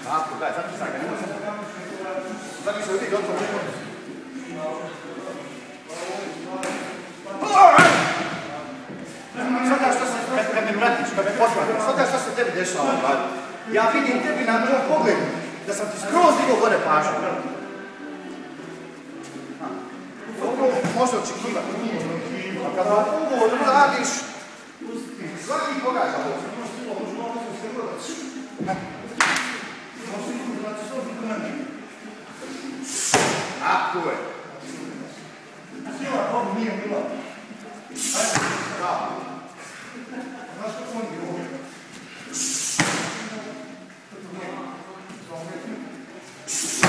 Tako, daj, sad ću snagati, nemoj sam. Sad mi se vidi gotovo. Sada što se, kad me vratiš, kad me pozvati, sada što se tebi dešava, ja vidim tebi na tvoj pogled da sam ti skroz digao gore pažnju. Ovo može očekivati. A kada ovo radiš, svaki pogađa ovo. Tako je. Sjela, ovo nije bila. Bravo. Znaš kako on je ovo? Tako